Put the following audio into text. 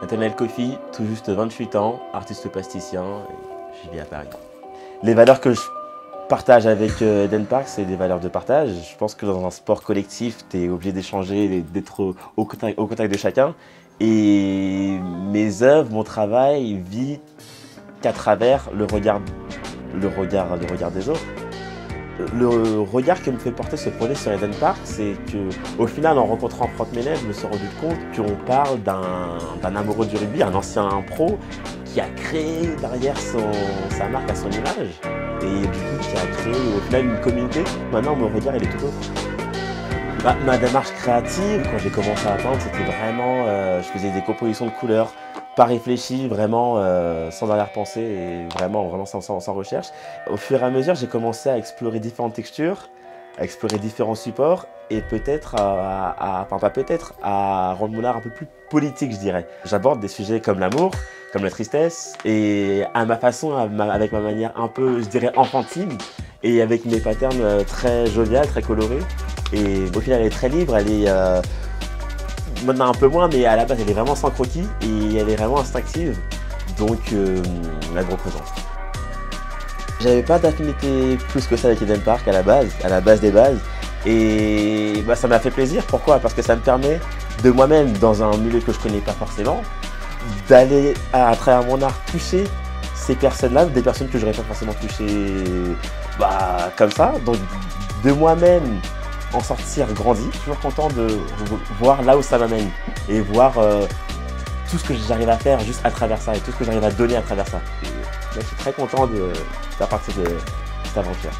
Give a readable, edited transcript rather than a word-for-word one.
Nathanaël Kofi, tout juste 28 ans, artiste plasticien, et je vis à Paris. Les valeurs que je partage avec Eden Park, c'est des valeurs de partage. Je pense que dans un sport collectif, tu es obligé d'échanger, d'être au contact de chacun. Et mes œuvres, mon travail vit qu'à travers le regard des autres. Le regard que me fait porter ce projet sur Eden Park, c'est qu'au final, en rencontrant Franck Ménez, je me suis rendu compte qu'on parle d'un amoureux du rugby, un ancien pro, qui a créé derrière sa marque à son image, et du coup qui a créé au final une communauté. Maintenant, mon regard, il est tout autre. Ma démarche créative, quand j'ai commencé à peindre, c'était vraiment, je faisais des compositions de couleurs, pas réfléchi, vraiment sans arrière-pensée et vraiment sans recherche. Au fur et à mesure, j'ai commencé à explorer différentes textures, à explorer différents supports et peut-être à rendre mon art un peu plus politique, je dirais. J'aborde des sujets comme l'amour, comme la tristesse et à ma façon, avec ma manière un peu, je dirais, enfantine et avec mes patterns très joviales, très colorés. Et au final, elle est très libre, elle est maintenant un peu moins, mais à la base, elle est vraiment sans croquis et elle est vraiment instinctive, donc elle me représente. J'avais pas d'affinité plus que ça avec Eden Park à la base des bases, et ça m'a fait plaisir. Pourquoi? Parce que ça me permet de moi-même, dans un milieu que je connais pas forcément, d'aller à travers mon art toucher ces personnes-là, des personnes que j'aurais pas forcément touchées comme ça, donc de moi-même en sortir grandi, toujours content de voir là où ça m'amène et voir tout ce que j'arrive à faire juste à travers ça et tout ce que j'arrive à donner à travers ça. Et là, je suis très content de faire partie de cette aventure.